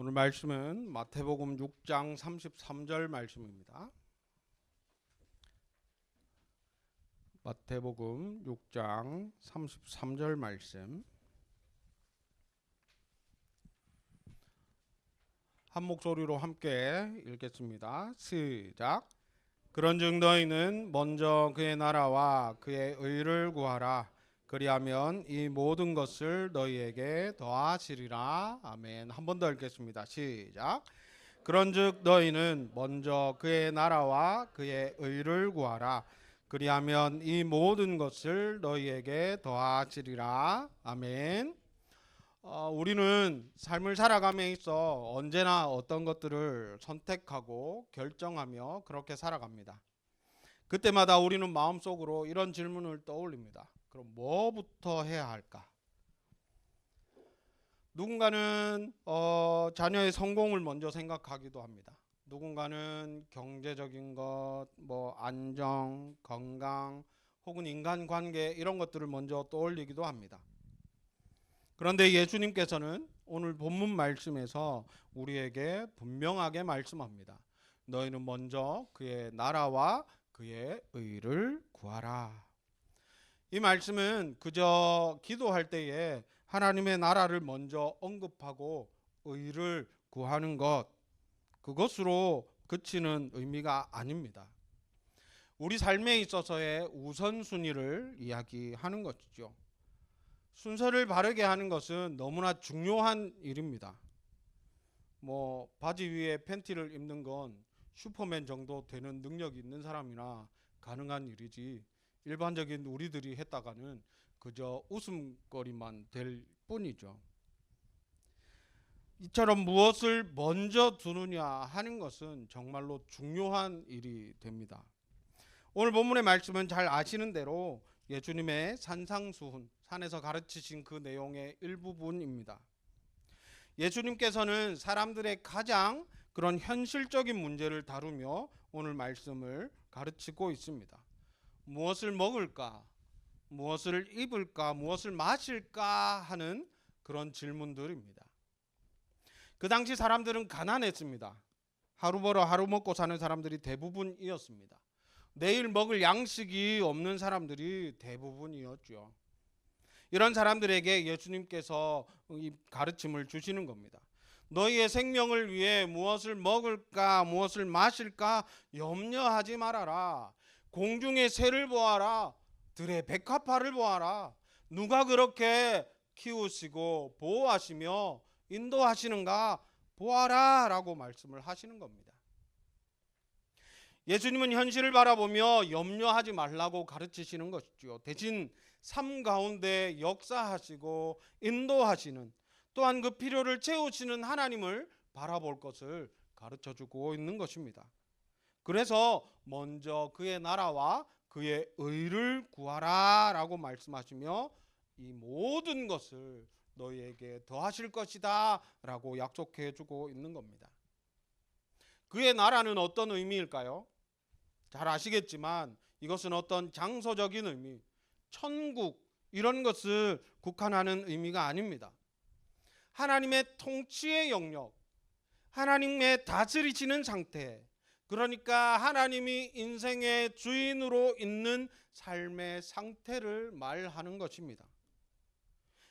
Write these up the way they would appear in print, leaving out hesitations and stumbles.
오늘 말씀은 마태복음 6장 33절 말씀입니다. 마태복음 6장 33절 말씀. 한 목소리로 함께 읽겠습니다. 시작. 그런즉 너희는 먼저 그의 나라와 그의 의를 구하라. 그리하면 이 모든 것을 너희에게 더하시리라. 아멘. 한 번 더 읽겠습니다. 시작. 그런즉 너희는 먼저 그의 나라와 그의 의를 구하라. 그리하면 이 모든 것을 너희에게 더하시리라. 아멘. 우리는 삶을 살아감에 있어 언제나 어떤 것들을 선택하고 결정하며 그렇게 살아갑니다. 그때마다 우리는 마음속으로 이런 질문을 떠올립니다. 그럼 뭐부터 해야 할까? 누군가는 자녀의 성공을 먼저 생각하기도 합니다. 누군가는 경제적인 것, 안정, 건강, 혹은 인간관계 이런 것들을 먼저 떠올리기도 합니다. 그런데 예수님께서는 오늘 본문 말씀에서 우리에게 분명하게 말씀합니다. 너희는 먼저 그의 나라와 그의 의를 구하라. 이 말씀은 그저 기도할 때에 하나님의 나라를 먼저 언급하고 의를 구하는 것, 그것으로 그치는 의미가 아닙니다. 우리 삶에 있어서의 우선순위를 이야기하는 것이죠. 순서를 바르게 하는 것은 너무나 중요한 일입니다. 바지 위에 팬티를 입는 건 슈퍼맨 정도 되는 능력이 있는 사람이나 가능한 일이지, 일반적인 우리들이 했다가는 그저 웃음거리만 될 뿐이죠. 이처럼 무엇을 먼저 두느냐 하는 것은 정말로 중요한 일이 됩니다. 오늘 본문의 말씀은 잘 아시는 대로 예수님의 산상수훈, 산에서 가르치신 그 내용의 일부분입니다. 예수님께서는 사람들의 가장 그런 현실적인 문제를 다루며 오늘 말씀을 가르치고 있습니다. 무엇을 먹을까? 무엇을 입을까? 무엇을 마실까? 하는 그런 질문들입니다. 그 당시 사람들은 가난했습니다. 하루 벌어 하루 먹고 사는 사람들이 대부분이었습니다. 내일 먹을 양식이 없는 사람들이 대부분이었죠. 이런 사람들에게 예수님께서 이 가르침을 주시는 겁니다. 너희의 생명을 위해 무엇을 먹을까, 무엇을 마실까 염려하지 말아라. 공중의 새를 보아라. 들의 백합화를 보아라. 누가 그렇게 키우시고 보호하시며 인도하시는가 보아라 라고 말씀을 하시는 겁니다. 예수님은 현실을 바라보며 염려하지 말라고 가르치시는 것이죠. 대신 삶 가운데 역사하시고 인도하시는, 또한 그 필요를 채우시는 하나님을 바라볼 것을 가르쳐주고 있는 것입니다. 그래서 먼저 그의 나라와 그의 의를 구하라 라고 말씀하시며 이 모든 것을 너희에게 더하실 것이다 라고 약속해 주고 있는 겁니다. 그의 나라는 어떤 의미일까요? 잘 아시겠지만 이것은 어떤 장소적인 의미, 천국 이런 것을 국한하는 의미가 아닙니다. 하나님의 통치의 영역, 하나님의 다스리시는 상태, 그러니까 하나님이 인생의 주인으로 있는 삶의 상태를 말하는 것입니다.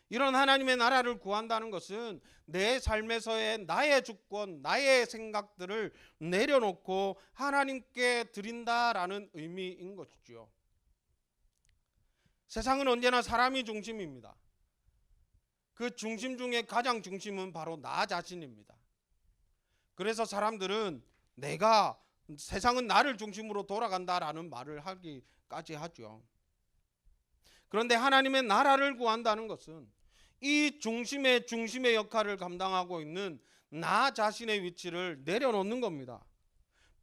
이런 하나님의 나라를 구한다는 것은 내 삶에서의 나의 주권, 나의 생각들을 내려놓고 하나님께 드린다라는 의미인 것이죠. 세상은 언제나 사람이 중심입니다. 그 중심 중에 가장 중심은 바로 나 자신입니다. 그래서 사람들은 세상은 나를 중심으로 돌아간다라는 말을 하기까지 하죠. 그런데 하나님의 나라를 구한다는 것은 이 중심의 역할을 감당하고 있는 나 자신의 위치를 내려놓는 겁니다.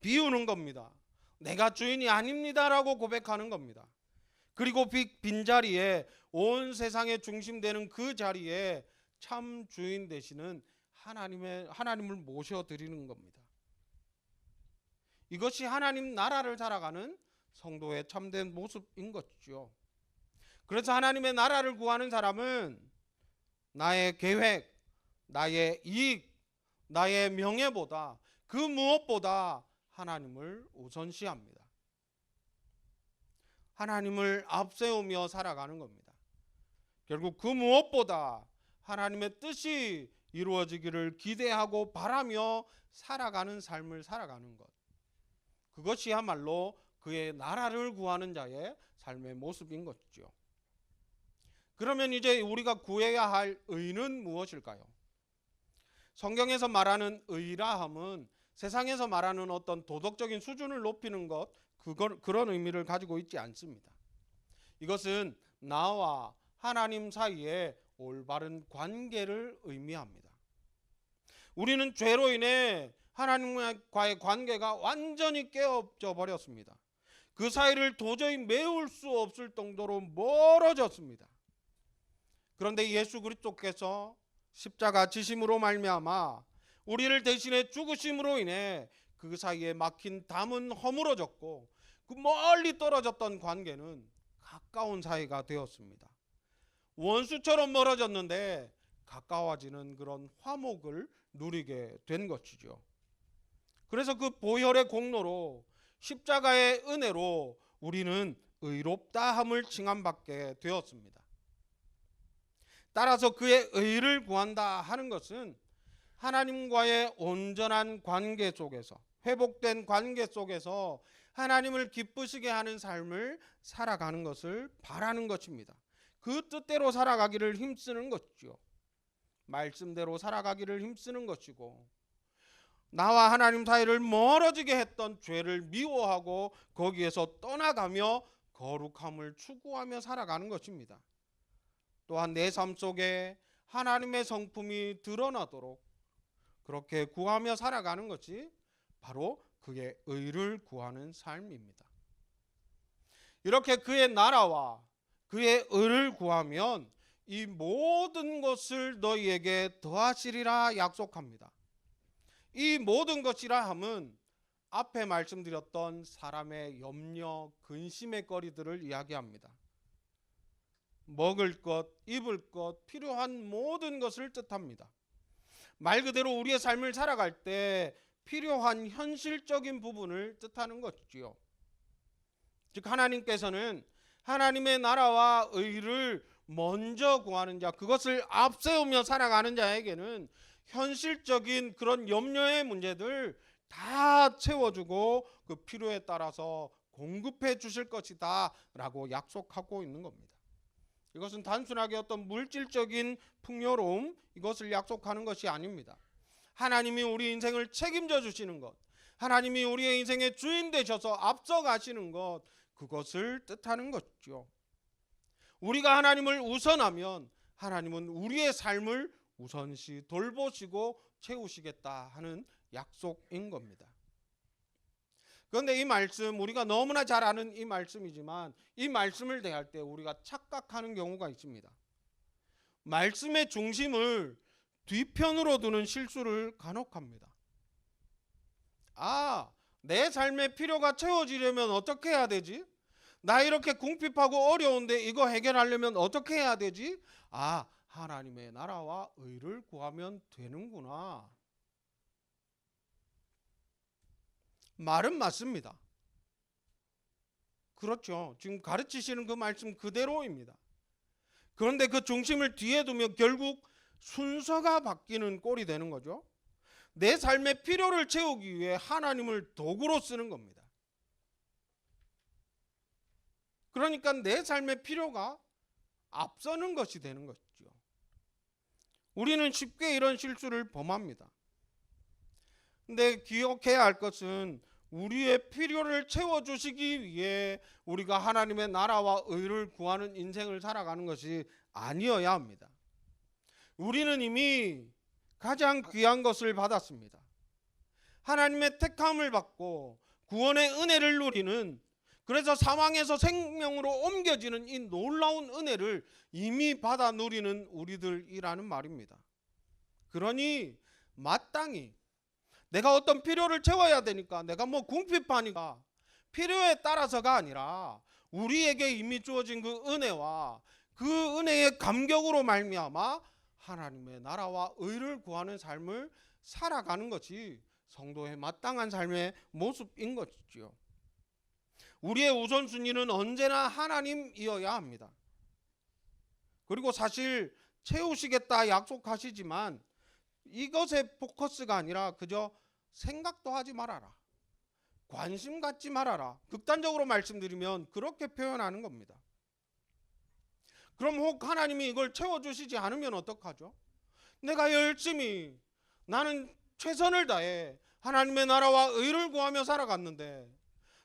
비우는 겁니다. 내가 주인이 아닙니다라고 고백하는 겁니다. 그리고 빈자리에 온 세상의 중심 되는 그 자리에 참 주인 되시는 하나님을 모셔드리는 겁니다. 이것이 하나님 나라를 살아가는 성도의 참된 모습인 것이죠. 그래서 하나님의 나라를 구하는 사람은 나의 계획, 나의 이익, 나의 명예보다 그 무엇보다 하나님을 우선시합니다. 하나님을 앞세우며 살아가는 겁니다. 결국 그 무엇보다 하나님의 뜻이 이루어지기를 기대하고 바라며 살아가는 삶을 살아가는 것. 그것이야말로 그의 나라를 구하는 자의 삶의 모습인 것이죠. 그러면 이제 우리가 구해야 할 의는 무엇일까요? 성경에서 말하는 의라 함은 세상에서 말하는 어떤 도덕적인 수준을 높이는 것, 그런 의미를 가지고 있지 않습니다. 이것은 나와 하나님 사이의 올바른 관계를 의미합니다. 우리는 죄로 인해 하나님과의 관계가 완전히 깨어져 버렸습니다. 그 사이를 도저히 메울 수 없을 정도로 멀어졌습니다. 그런데 예수 그리스도께서 십자가 지심으로 말미암아 우리를 대신해 죽으심으로 인해 그 사이에 막힌 담은 허물어졌고 그 멀리 떨어졌던 관계는 가까운 사이가 되었습니다. 원수처럼 멀어졌는데 가까워지는 그런 화목을 누리게 된 것이죠. 그래서 그 보혈의 공로로 십자가의 은혜로 우리는 의롭다함을 칭함받게 되었습니다. 따라서 그의 의를 구한다 하는 것은 하나님과의 온전한 관계 속에서, 회복된 관계 속에서 하나님을 기쁘시게 하는 삶을 살아가는 것을 바라는 것입니다. 그 뜻대로 살아가기를 힘쓰는 것이죠. 말씀대로 살아가기를 힘쓰는 것이고, 나와 하나님 사이를 멀어지게 했던 죄를 미워하고 거기에서 떠나가며 거룩함을 추구하며 살아가는 것입니다. 또한 내 삶 속에 하나님의 성품이 드러나도록 그렇게 구하며 살아가는 것이 바로 그의 의를 구하는 삶입니다. 이렇게 그의 나라와 그의 의를 구하면 이 모든 것을 너희에게 더하시리라 약속합니다. 이 모든 것이라 함은 앞에 말씀드렸던 사람의 염려, 근심의 거리들을 이야기합니다. 먹을 것, 입을 것, 필요한 모든 것을 뜻합니다. 말 그대로 우리의 삶을 살아갈 때 필요한 현실적인 부분을 뜻하는 것이지요. 즉 하나님께서는 하나님의 나라와 의를 먼저 구하는 자, 그것을 앞세우며 살아가는 자에게는 현실적인 그런 염려의 문제들 다 채워주고 그 필요에 따라서 공급해 주실 것이다 라고 약속하고 있는 겁니다. 이것은 단순하게 어떤 물질적인 풍요로움, 이것을 약속하는 것이 아닙니다. 하나님이 우리 인생을 책임져 주시는 것, 하나님이 우리의 인생의 주인 되셔서 앞서가시는 것, 그것을 뜻하는 것이죠. 우리가 하나님을 우선하면 하나님은 우리의 삶을 우선시 돌보시고 채우시겠다 하는 약속인 겁니다. 그런데 이 말씀, 우리가 너무나 잘 아는 이 말씀이지만 이 말씀을 대할 때 우리가 착각하는 경우가 있습니다. 말씀의 중심을 뒤편으로 두는 실수를 간혹 합니다. 내 삶의 필요가 채워지려면 어떻게 해야 되지? 나 이렇게 궁핍하고 어려운데 이거 해결하려면 어떻게 해야 되지? 하나님의 나라와 의를 구하면 되는구나. 말은 맞습니다. 그렇죠. 지금 가르치시는 그 말씀 그대로입니다. 그런데 그 중심을 뒤에 두면 결국 순서가 바뀌는 꼴이 되는 거죠. 내 삶의 필요를 채우기 위해 하나님을 도구로 쓰는 겁니다. 그러니까 내 삶의 필요가 앞서는 것이 되는 것이죠. 우리는 쉽게 이런 실수를 범합니다. 근데 기억해야 할 것은 우리의 필요를 채워주시기 위해 우리가 하나님의 나라와 의를 구하는 인생을 살아가는 것이 아니어야 합니다. 우리는 이미 가장 귀한 것을 받았습니다. 하나님의 택함을 받고 구원의 은혜를 누리는, 그래서 사망에서 생명으로 옮겨지는 이 놀라운 은혜를 이미 받아 누리는 우리들이라는 말입니다. 그러니 마땅히 내가 어떤 필요를 채워야 되니까, 내가 궁핍하니까 필요에 따라서가 아니라 우리에게 이미 주어진 그 은혜와 그 은혜의 감격으로 말미암아 하나님의 나라와 의를 구하는 삶을 살아가는 것이 성도의 마땅한 삶의 모습인 것이지요. 우리의 우선순위는 언제나 하나님이어야 합니다. 그리고 사실 채우시겠다 약속하시지만 이것에 포커스가 아니라 그저 생각도 하지 말아라, 관심 갖지 말아라, 극단적으로 말씀드리면 그렇게 표현하는 겁니다. 그럼 혹 하나님이 이걸 채워주시지 않으면 어떡하죠? 내가 열심히, 나는 최선을 다해 하나님의 나라와 의를 구하며 살아갔는데,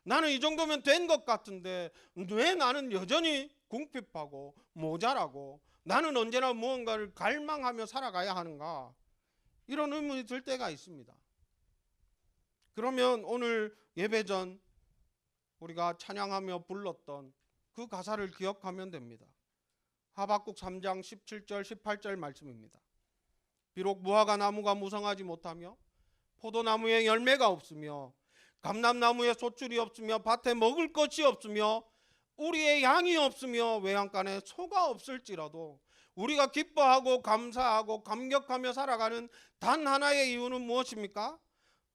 나는 이 정도면 된 것 같은데 왜 나는 여전히 궁핍하고 모자라고, 나는 언제나 무언가를 갈망하며 살아가야 하는가, 이런 의문이 들 때가 있습니다. 그러면 오늘 예배 전 우리가 찬양하며 불렀던 그 가사를 기억하면 됩니다. 하박국 3장 17절 18절 말씀입니다. 비록 무화과 나무가 무성하지 못하며 포도나무에 열매가 없으며 감람나무에 소출이 없으며 밭에 먹을 것이 없으며 우리의 양이 없으며 외양간에 소가 없을지라도 우리가 기뻐하고 감사하고 감격하며 살아가는 단 하나의 이유는 무엇입니까?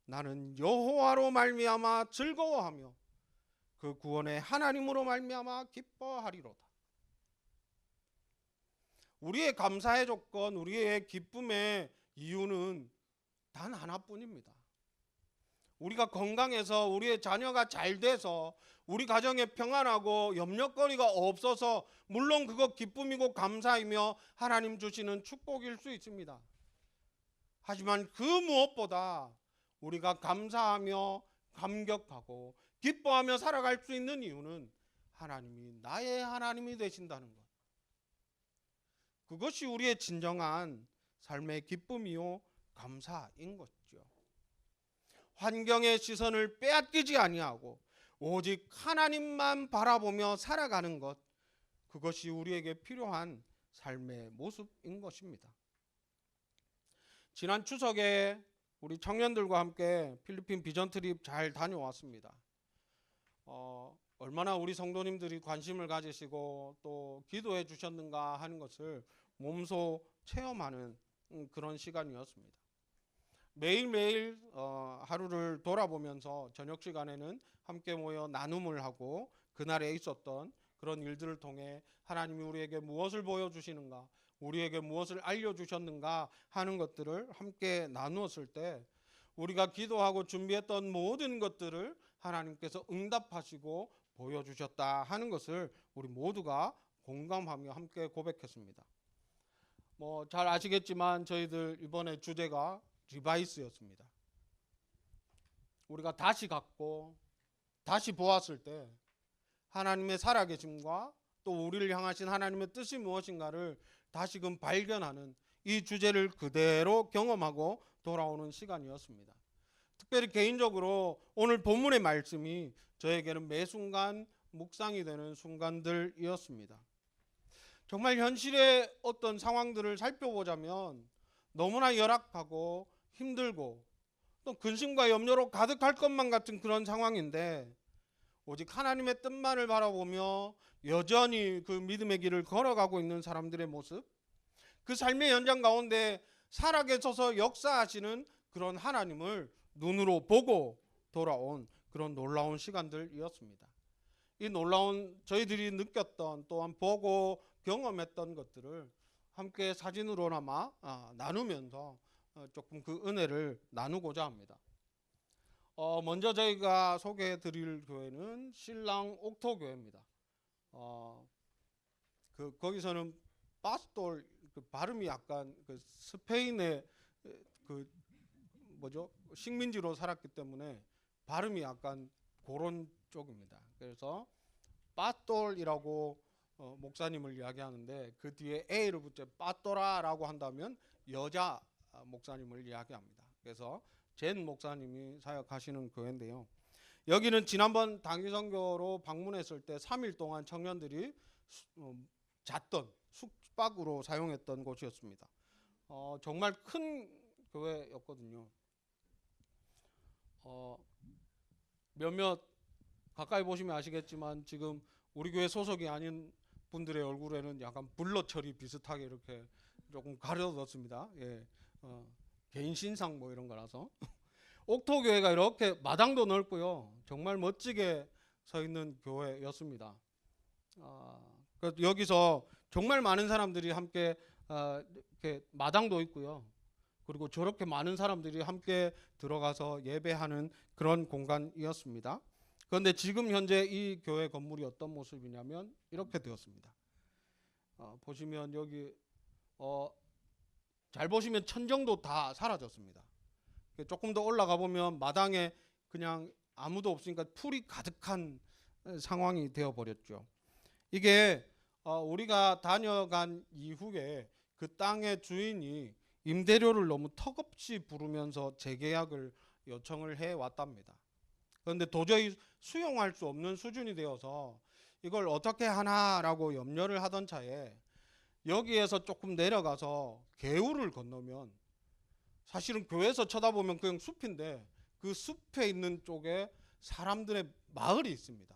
나는 여호와로 말미암아 즐거워하며 그 구원의 하나님으로 말미암아 기뻐하리로다. 우리의 감사의 조건, 우리의 기쁨의 이유는 단 하나뿐입니다. 우리가 건강해서, 우리의 자녀가 잘 돼서, 우리 가정에 평안하고 염려거리가 없어서 물론 그거 기쁨이고 감사이며 하나님 주시는 축복일 수 있습니다. 하지만 그 무엇보다 우리가 감사하며 감격하고 기뻐하며 살아갈 수 있는 이유는 하나님이 나의 하나님이 되신다는 것. 그것이 우리의 진정한 삶의 기쁨이요 감사인 것이죠. 환경의 시선을 빼앗기지 아니하고 오직 하나님만 바라보며 살아가는 것, 그것이 우리에게 필요한 삶의 모습인 것입니다. 지난 추석에 우리 청년들과 함께 필리핀 비전 트립 잘 다녀왔습니다. 얼마나 우리 성도님들이 관심을 가지시고 또 기도해 주셨는가 하는 것을 몸소 체험하는 그런 시간이었습니다. 매일매일 하루를 돌아보면서 저녁 시간에는 함께 모여 나눔을 하고 그날에 있었던 그런 일들을 통해 하나님이 우리에게 무엇을 보여주시는가, 우리에게 무엇을 알려주셨는가 하는 것들을 함께 나누었을 때 우리가 기도하고 준비했던 모든 것들을 하나님께서 응답하시고 보여주셨다 하는 것을 우리 모두가 공감하며 함께 고백했습니다. 잘 아시겠지만 저희들 이번에 주제가 리바이스였습니다. 우리가 다시 갖고 다시 보았을 때 하나님의 살아계심과 또 우리를 향하신 하나님의 뜻이 무엇인가를 다시금 발견하는 이 주제를 그대로 경험하고 돌아오는 시간이었습니다. 특별히 개인적으로 오늘 본문의 말씀이 저에게는 매 순간 묵상이 되는 순간들이었습니다. 정말 현실의 어떤 상황들을 살펴보자면 너무나 열악하고 힘들고 또 근심과 염려로 가득할 것만 같은 그런 상황인데, 오직 하나님의 뜻만을 바라보며 여전히 그 믿음의 길을 걸어가고 있는 사람들의 모습, 그 삶의 현장 가운데 살아계셔서 역사하시는 그런 하나님을 눈으로 보고 돌아온 그런 놀라운 시간들이었습니다. 이 놀라운 저희들이 느꼈던 또한 보고 경험했던 것들을 함께 사진으로나마 나누면서 조금 그 은혜를 나누고자 합니다. 먼저 저희가 소개해 드릴 교회는 신랑 옥토교회입니다. 거기서는 파스톨 발음이 약간 스페인의 식민지로 살았기 때문에 발음이 약간 그런 쪽입니다. 그래서 파스톨이라고 목사님을 이야기하는데 그 뒤에 A를 붙여 빠또라라고 한다면 여자 목사님을 이야기합니다. 그래서 젠 목사님이 사역하시는 교회인데요. 여기는 지난번 단기선교로 방문했을 때 3일 동안 청년들이 잤던 숙박으로 사용했던 곳이었습니다. 정말 큰 교회였거든요. 몇몇 가까이 보시면 아시겠지만 지금 우리 교회 소속이 아닌 분들의 얼굴에는 약간 블러 처리 비슷하게 이렇게 조금 가려뒀습니다. 개인 신상 뭐 이런 거라서 옥토교회가 이렇게 마당도 넓고요. 정말 멋지게 서 있는 교회였습니다. 여기서 정말 많은 사람들이 함께 이렇게 마당도 있고요. 그리고 저렇게 많은 사람들이 함께 들어가서 예배하는 그런 공간이었습니다. 그런데 지금 현재 이 교회 건물이 어떤 모습이냐면 이렇게 되었습니다. 보시면 여기 잘 보시면 천정도 다 사라졌습니다. 조금 더 올라가 보면 마당에 그냥 아무도 없으니까 풀이 가득한 상황이 되어 버렸죠. 이게 우리가 다녀간 이후에 그 땅의 주인이 임대료를 너무 턱없이 부르면서 재계약을 요청을 해 왔답니다. 그런데 도저히 수용할 수 없는 수준이 되어서 이걸 어떻게 하나라고 염려를 하던 차에 여기에서 조금 내려가서 개울을 건너면 사실은 교회에서 쳐다보면 그냥 숲인데 그 숲에 있는 쪽에 사람들의 마을이 있습니다.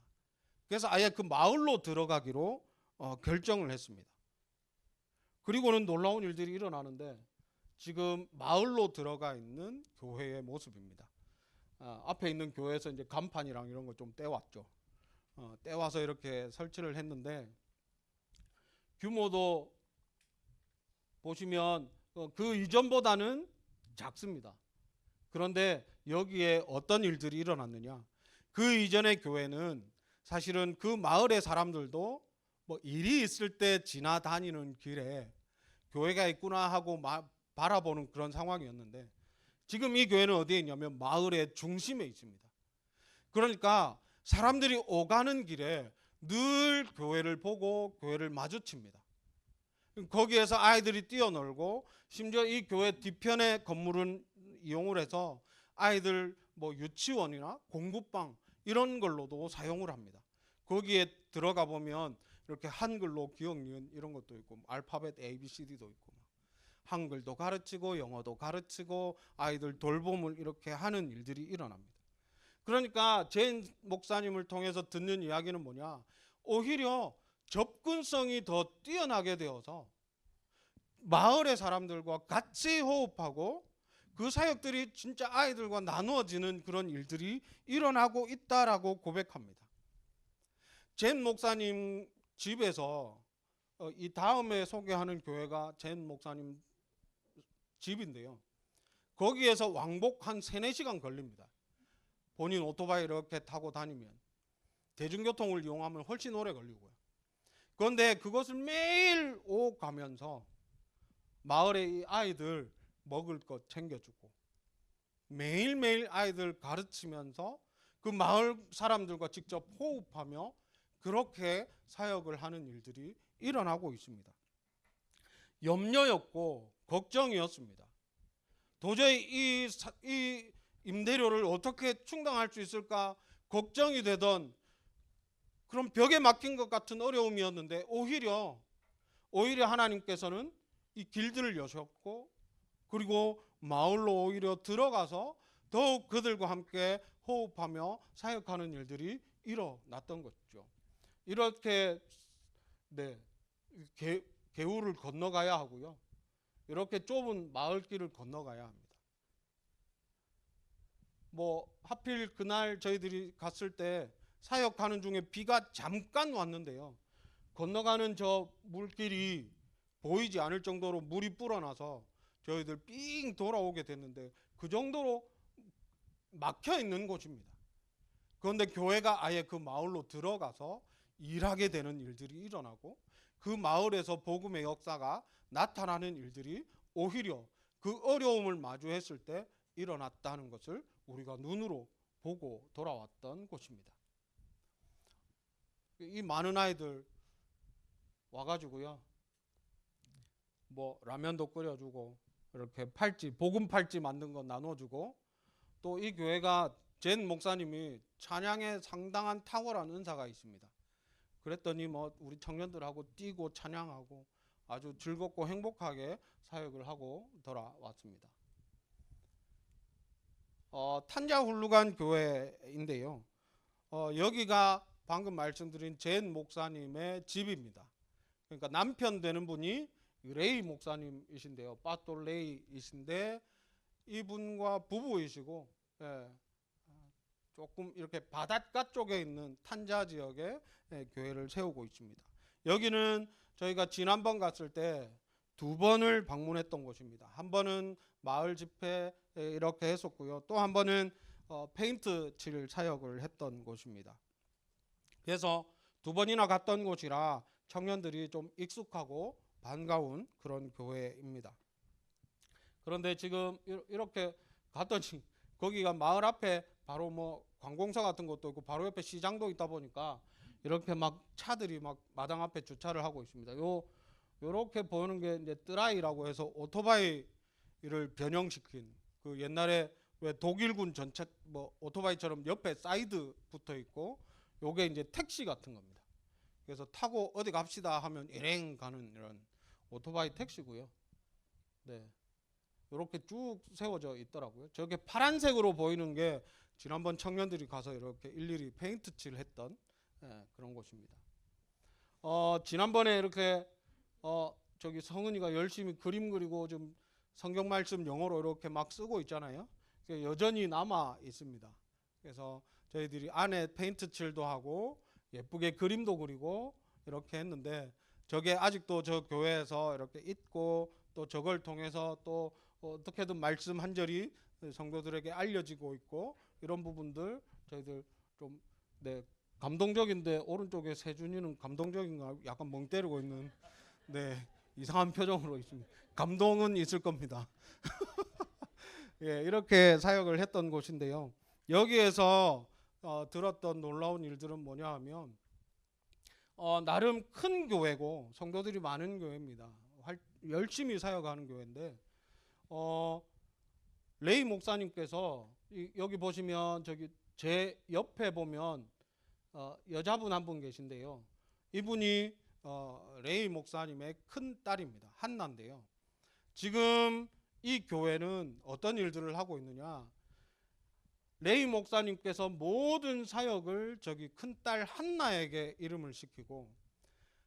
그래서 아예 그 마을로 들어가기로 결정을 했습니다. 그리고는 놀라운 일들이 일어나는데 지금 마을로 들어가 있는 교회의 모습입니다. 앞에 있는 교회에서 이제 간판이랑 이런 거 좀 떼왔죠. 떼와서 이렇게 설치를 했는데 규모도 보시면 그 이전보다는 작습니다. 그런데 여기에 어떤 일들이 일어났느냐? 그 이전의 교회는 사실은 그 마을의 사람들도 뭐 일이 있을 때 지나다니는 길에 교회가 있구나 하고 바라보는 그런 상황이었는데 지금 이 교회는 어디에 있냐면 마을의 중심에 있습니다. 그러니까 사람들이 오가는 길에 늘 교회를 보고 교회를 마주칩니다. 거기에서 아이들이 뛰어놀고 심지어 이 교회 뒤편의 건물은 이용을 해서 아이들 뭐 유치원이나 공부방 이런 걸로도 사용을 합니다. 거기에 들어가 보면 이렇게 한글로 기억, 니은 이런 것도 있고 알파벳 ABCD도 있고 한글도 가르치고 영어도 가르치고 아이들 돌봄을 이렇게 하는 일들이 일어납니다. 그러니까 제인 목사님을 통해서 듣는 이야기는 뭐냐? 오히려 접근성이 더 뛰어나게 되어서 마을의 사람들과 같이 호흡하고 그 사역들이 진짜 아이들과 나누어지는 그런 일들이 일어나고 있다라고 고백합니다. 제인 목사님 집에서 이 다음에 소개하는 교회가 제인 목사님 집인데요. 거기에서 왕복 한 3-4시간 걸립니다. 본인 오토바이 이렇게 타고 다니면 대중교통을 이용하면 훨씬 오래 걸리고요. 그런데 그것을 매일 오가면서 마을의 아이들 먹을 것 챙겨주고 매일매일 아이들 가르치면서 그 마을 사람들과 직접 호흡하며 그렇게 사역을 하는 일들이 일어나고 있습니다. 염려였고 걱정이었습니다. 도저히 이 임대료를 어떻게 충당할 수 있을까 걱정이 되던 그런 벽에 막힌 것 같은 어려움이었는데 오히려 하나님께서는 이 길들을 여셨고 그리고 마을로 오히려 들어가서 더욱 그들과 함께 호흡하며 사역하는 일들이 일어났던 것이죠. 이렇게 개울을 건너가야 하고요. 이렇게 좁은 마을길을 건너가야 합니다. 뭐 하필 그날 저희들이 갔을 때 사역하는 중에 비가 잠깐 왔는데요. 건너가는 저 물길이 보이지 않을 정도로 물이 불어나서 저희들 삥 돌아오게 됐는데 그 정도로 막혀 있는 곳입니다. 그런데 교회가 아예 그 마을로 들어가서 일하게 되는 일들이 일어나고 그 마을에서 복음의 역사가 나타나는 일들이 오히려 그 어려움을 마주했을 때 일어났다는 것을 우리가 눈으로 보고 돌아왔던 곳입니다. 이 많은 아이들 와가지고요. 뭐 라면도 끓여주고 이렇게 복음 팔찌 만든 거 나눠주고 또 이 교회가 젠 목사님이 찬양에 상당한 탁월한 은사가 있습니다. 그랬더니 뭐 우리 청년들하고 뛰고 찬양하고 아주 즐겁고 행복하게 사역을 하고 돌아왔습니다. 탄자 훌루간 교회인데요. 여기가 방금 말씀드린 젠 목사님의 집입니다. 그러니까 남편 되는 분이 레이 목사님이신데요. 빠또 레이이신데 이분과 부부이시고, 예, 조금 이렇게 바닷가 쪽에 있는 탄자 지역에 교회를 세우고 있습니다. 여기는 저희가 지난번 갔을 때 2번을 방문했던 곳입니다. 한 번은 마을 집회 이렇게 했었고요. 또 한 번은 페인트 칠 사역을 했던 곳입니다. 그래서 2번이나 갔던 곳이라 청년들이 좀 익숙하고 반가운 그런 교회입니다. 그런데 지금 이렇게 갔더니 거기가 마을 앞에 바로 뭐 관공서 같은 것도 있고 바로 옆에 시장도 있다 보니까 이렇게 막 차들이 막 마당 앞에 주차를 하고 있습니다. 요렇게 보이는 게 이제 뜨라이라고 해서 오토바이를 변형시킨, 그 옛날에 왜 독일군 전차 뭐 오토바이처럼 옆에 사이드 붙어 있고, 요게 이제 택시 같은 겁니다. 그래서 타고 어디 갑시다 하면 일행 가는 이런 오토바이 택시고요. 네. 이렇게 쭉 세워져 있더라고요. 저게 파란색으로 보이는 게 지난번 청년들이 가서 이렇게 일일이 페인트 칠 했던 그런 곳입니다. 지난번에 이렇게 저기 성은이가 열심히 그림 그리고 좀 성경 말씀 영어로 이렇게 막 쓰고 있잖아요. 여전히 남아 있습니다. 그래서 저희들이 안에 페인트 칠도 하고 예쁘게 그림도 그리고 이렇게 했는데, 저게 아직도 저 교회에서 이렇게 있고, 또 저걸 통해서 또 어떻게든 말씀 한 절이 성도들에게 알려지고 있고, 이런 부분들 저희들 좀 감동적인데, 오른쪽에 세준이는 감동적인가 약간 멍 때리고 있는 이상한 표정으로 있습니다. 감동은 있을 겁니다. 예, 이렇게 사역을 했던 곳인데요. 여기에서 들었던 놀라운 일들은 뭐냐 하면, 나름 큰 교회고 성도들이 많은 교회입니다. 열심히 사역하는 교회인데, 레이 목사님께서 여기 보시면 저기 제 옆에 보면 여자분 한 분 계신데요. 이분이 레이 목사님의 큰 딸입니다. 한나인데요. 지금 이 교회는 어떤 일들을 하고 있느냐, 레이 목사님께서 모든 사역을 저기 큰딸 한나에게 이름을 시키고,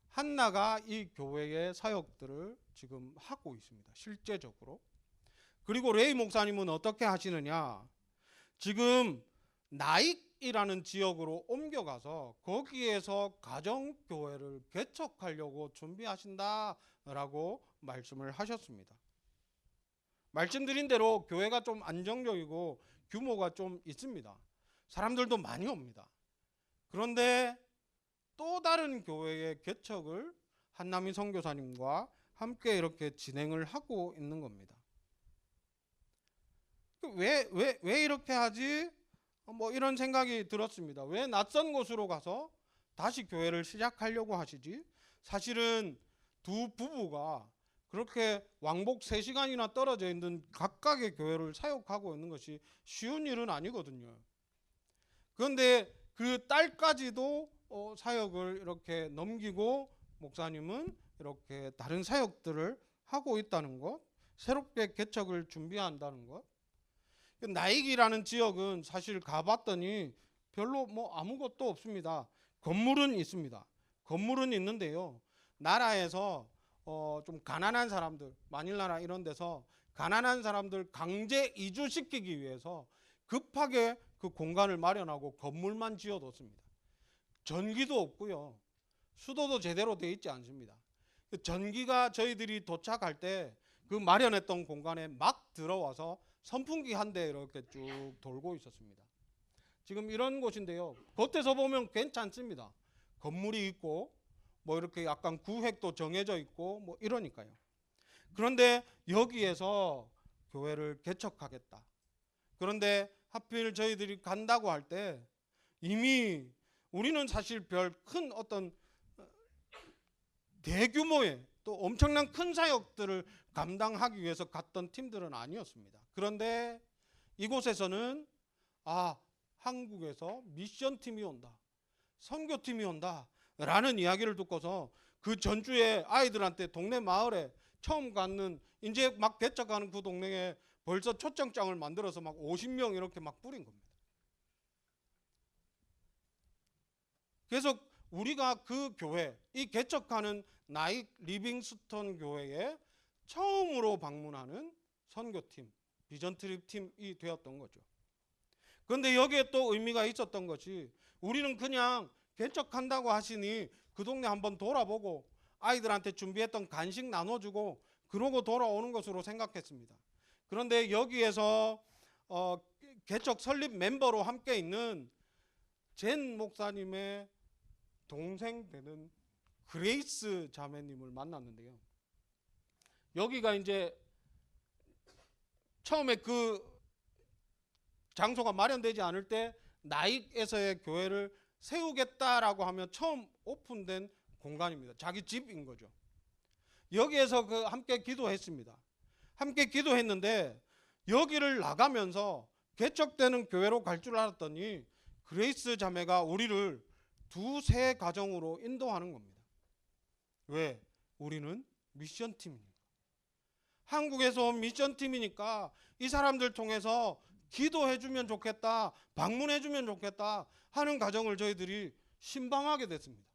한나가 이 교회의 사역들을 지금 하고 있습니다. 실제적으로. 그리고 레이 목사님은 어떻게 하시느냐, 지금 나익이라는 지역으로 옮겨가서 거기에서 가정교회를 개척하려고 준비하신다라고 말씀을 하셨습니다. 말씀드린 대로 교회가 좀 안정적이고 규모가 좀 있습니다. 사람들도 많이 옵니다. 그런데 또 다른 교회의 개척을 한남희 선교사님과 함께 이렇게 진행을 하고 있는 겁니다. 왜 이렇게 하지? 뭐 이런 생각이 들었습니다. 왜 낯선 곳으로 가서 다시 교회를 시작하려고 하시지? 사실은 두 부부가 그렇게 왕복 3시간이나 떨어져 있는 각각의 교회를 사역하고 있는 것이 쉬운 일은 아니거든요. 그런데 그 딸까지도 사역을 이렇게 넘기고 목사님은 이렇게 다른 사역들을 하고 있다는 것, 새롭게 개척을 준비한다는 것. 나익이라는 지역은 사실 가봤더니 별로 뭐 아무것도 없습니다. 건물은 있습니다. 건물은 있는데요, 나라에서 좀 가난한 사람들, 마닐라나 이런 데서 가난한 사람들 강제 이주시키기 위해서 급하게 그 공간을 마련하고 건물만 지어뒀습니다. 전기도 없고요, 수도도 제대로 돼 있지 않습니다. 전기가 저희들이 도착할 때 그 마련했던 공간에 막 들어와서 선풍기 한 대 이렇게 쭉 돌고 있었습니다. 지금 이런 곳인데요, 겉에서 보면 괜찮습니다. 건물이 있고 뭐 이렇게 약간 구획도 정해져 있고 뭐 이러니까요. 그런데 여기에서 교회를 개척하겠다. 그런데 하필 저희들이 간다고 할 때 이미 우리는 사실 별 큰 어떤 대규모의 또 엄청난 큰 사역들을 감당하기 위해서 갔던 팀들은 아니었습니다. 그런데 이곳에서는 한국에서 미션팀이 온다, 선교팀이 온다 라는 이야기를 듣고서 그 전주에 아이들한테 동네 마을에 처음 갔는 이제 막 개척하는 그 동네에 벌써 초청장을 만들어서 막 50명 이렇게 막 뿌린 겁니다. 그래서 우리가 그 교회, 이 개척하는 나익 리빙스턴 교회에 처음으로 방문하는 선교팀, 비전 트립 팀이 되었던 거죠. 그런데 여기에 또 의미가 있었던 것이 우리는 그냥 개척한다고 하시니 그 동네 한번 돌아보고 아이들한테 준비했던 간식 나눠주고 그러고 돌아오는 것으로 생각했습니다. 그런데 여기에서 개척 설립 멤버로 함께 있는 젠 목사님의 동생 되는 그레이스 자매님을 만났는데요. 여기가 이제 처음에 그 장소가 마련되지 않을 때 나익에서의 교회를 세우겠다라고 하면 처음 오픈된 공간입니다. 자기 집인 거죠. 여기에서 그 함께 기도했습니다. 함께 기도했는데 여기를 나가면서 개척되는 교회로 갈 줄 알았더니 그레이스 자매가 우리를 두세 가정으로 인도하는 겁니다. 왜? 우리는 미션팀입니다. 한국에서 온 미션팀이니까 이 사람들 통해서 기도해주면 좋겠다, 방문해주면 좋겠다 하는 가정을 저희들이 신방하게 됐습니다.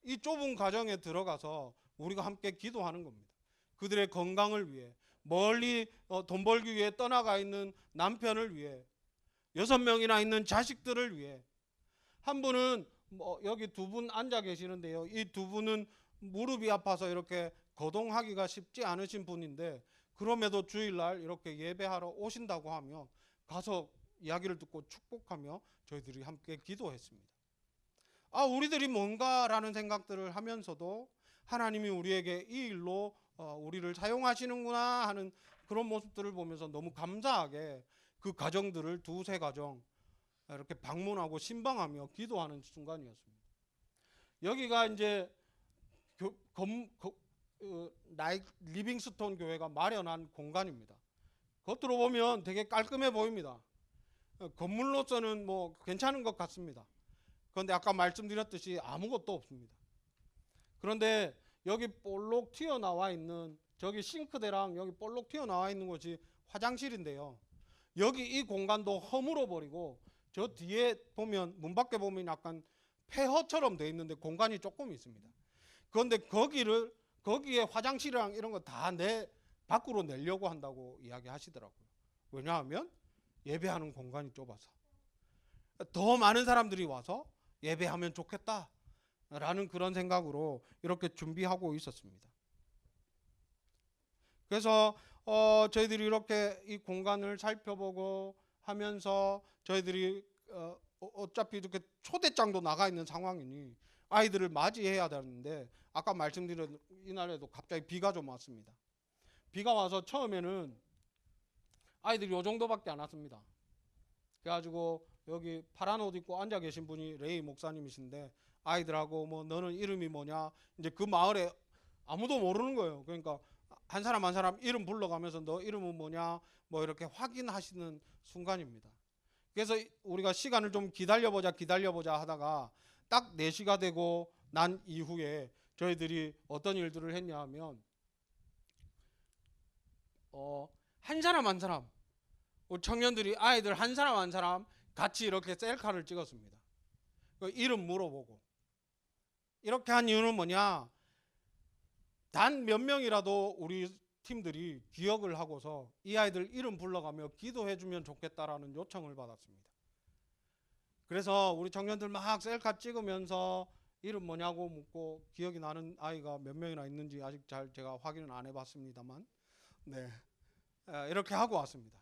이 좁은 가정에 들어가서 우리가 함께 기도하는 겁니다. 그들의 건강을 위해, 멀리 돈 벌기 위해 떠나가 있는 남편을 위해, 6명이나 있는 자식들을 위해. 한 분은 여기 두 분 앉아 계시는데요. 이 두 분은 무릎이 아파서 이렇게 거동하기가 쉽지 않으신 분인데 그럼에도 주일날 이렇게 예배하러 오신다고 하며 가서 이야기를 듣고 축복하며 저희들이 함께 기도했습니다. 우리들이 뭔가라는 생각들을 하면서도 하나님이 우리에게 이 일로 우리를 사용하시는구나 하는 그런 모습들을 보면서 너무 감사하게 그 가정들을 두세 가정 이렇게 방문하고 신방하며 기도하는 순간이었습니다. 여기가 이제 나익 리빙스톤 교회가 마련한 공간입니다. 겉으로 보면 되게 깔끔해 보입니다. 건물로서는 뭐 괜찮은 것 같습니다. 그런데 아까 말씀드렸듯이 아무것도 없습니다. 그런데 여기 볼록 튀어나와 있는 저기 싱크대랑 여기 볼록 튀어나와 있는 곳이 화장실인데요. 여기 이 공간도 허물어 버리고 저 뒤에 보면 문 밖에 보면 약간 폐허처럼 돼 있는데 공간이 조금 있습니다. 그런데 거기에 화장실이랑 이런 거 다 밖으로 내려고 한다고 이야기하시더라고요. 왜냐하면 예배하는 공간이 좁아서 더 많은 사람들이 와서 예배하면 좋겠다라는 그런 생각으로 이렇게 준비하고 있었습니다. 그래서 저희들이 이렇게 이 공간을 살펴보고 하면서 저희들이 어차피 이렇게 초대장도 나가 있는 상황이니 아이들을 맞이해야 되는데 아까 말씀드린 이날에도 갑자기 비가 좀 왔습니다. 비가 와서 처음에는 아이들이 요 정도밖에 안 왔습니다. 그래가지고 여기 파란 옷 입고 앉아 계신 분이 레이 목사님이신데 아이들하고 뭐 너는 이름이 뭐냐, 이제 그 마을에 아무도 모르는 거예요. 그러니까 한 사람 한 사람 이름 불러가면서 너 이름은 뭐냐 뭐 이렇게 확인하시는 순간입니다. 그래서 우리가 시간을 좀 기다려보자 하다가 딱 4시가 되고 난 이후에 저희들이 어떤 일들을 했냐 하면 한 사람 한 사람 우리 청년들이 아이들 한 사람 한 사람 같이 이렇게 셀카를 찍었습니다. 이름 물어보고. 이렇게 한 이유는 뭐냐, 단 몇 명이라도 우리 팀들이 기억을 하고서 이 아이들 이름 불러가며 기도해주면 좋겠다라는 요청을 받았습니다. 그래서 우리 청년들 막 셀카 찍으면서 이름 뭐냐고 묻고 기억이 나는 아이가 몇 명이나 있는지 아직 잘 제가 확인은 안 해봤습니다만 네, 이렇게 하고 왔습니다.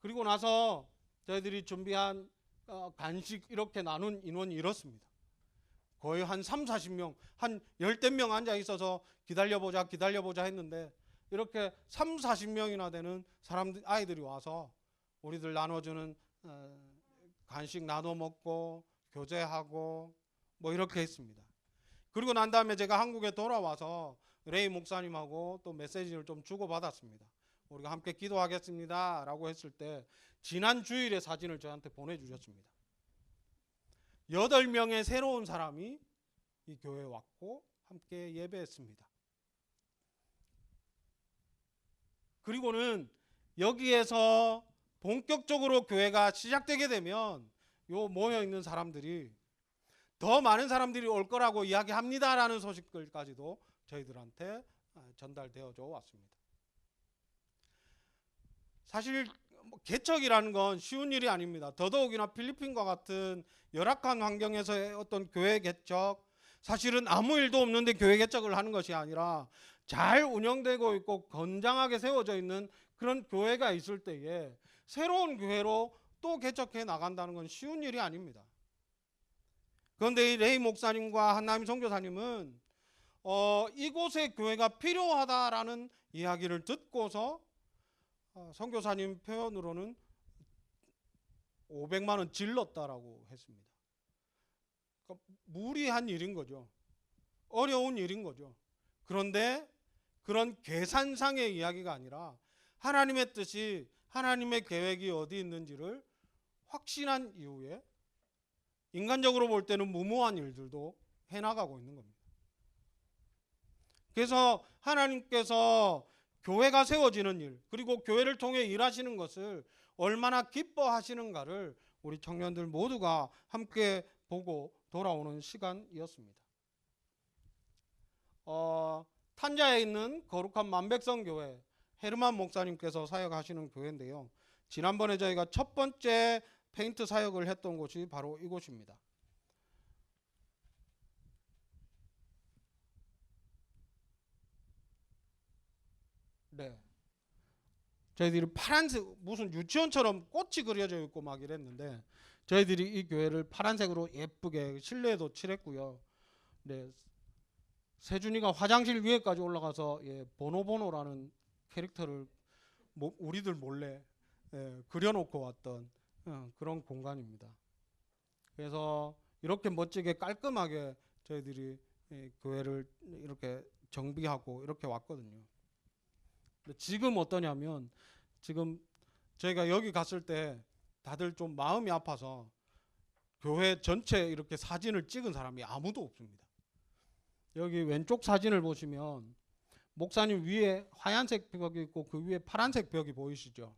그리고 나서 저희들이 준비한 간식 이렇게 나눈 인원이 이렇습니다. 거의 한 30-40명, 한 10명 앉아 있어서 기다려보자 했는데 이렇게 30-40명이나 되는 사람들, 아이들이 와서 우리들 나눠주는 간식 나눠 먹고 교제하고 뭐 이렇게 했습니다. 그리고 난 다음에 제가 한국에 돌아와서 레이 목사님하고 또 메시지를 좀 주고받았습니다. 우리가 함께 기도하겠습니다 라고 했을 때 지난 주일에 사진을 저한테 보내주셨습니다. 8명의 새로운 사람이 이 교회에 왔고 함께 예배했습니다. 그리고는 여기에서 본격적으로 교회가 시작되게 되면 요 모여있는 사람들이 더 많은 사람들이 올 거라고 이야기합니다라는 소식들까지도 저희들한테 전달되어져 왔습니다. 사실 개척이라는 건 쉬운 일이 아닙니다. 더더욱이나 필리핀과 같은 열악한 환경에서의 어떤 교회 개척, 사실은 아무 일도 없는데 교회 개척을 하는 것이 아니라 잘 운영되고 있고 건장하게 세워져 있는 그런 교회가 있을 때에 새로운 교회로 또 개척해 나간다는 건 쉬운 일이 아닙니다. 그런데 이 레이 목사님과 한나임 선교사님은 이곳에 교회가 필요하다라는 이야기를 듣고서 선교사님 표현으로는 500만 원 질렀다라고 했습니다. 그러니까 무리한 일인 거죠. 어려운 일인 거죠. 그런데 그런 계산상의 이야기가 아니라 하나님의 뜻이, 하나님의 계획이 어디 있는지를 확신한 이후에 인간적으로 볼 때는 무모한 일들도 해나가고 있는 겁니다. 그래서 하나님께서 교회가 세워지는 일, 그리고 교회를 통해 일하시는 것을 얼마나 기뻐하시는가를 우리 청년들 모두가 함께 보고 돌아오는 시간이었습니다. 탄자에 있는 거룩한 만백성 교회, 헤르만 목사님께서 사역하시는 교회인데요. 지난번에 저희가 첫 번째 페인트 사역을 했던 곳이 바로 이곳입니다. 네. 저희들이 파란색, 무슨 유치원처럼 꽃이 그려져 있고 막 이랬는데 저희들이 이 교회를 파란색으로 예쁘게 실내에도 칠했고요. 네. 세준이가 화장실 위에까지 올라가서 보노보노라는 캐릭터를 우리들 몰래 그려놓고 왔던 그런 공간입니다. 그래서 이렇게 멋지게 깔끔하게 저희들이 교회를 이렇게 정비하고 이렇게 왔거든요. 지금 어떠냐면 지금 저희가 여기 갔을 때 다들 좀 마음이 아파서 교회 전체 이렇게 사진을 찍은 사람이 아무도 없습니다. 여기 왼쪽 사진을 보시면 목사님 위에 하얀색 벽이 있고 그 위에 파란색 벽이 보이시죠?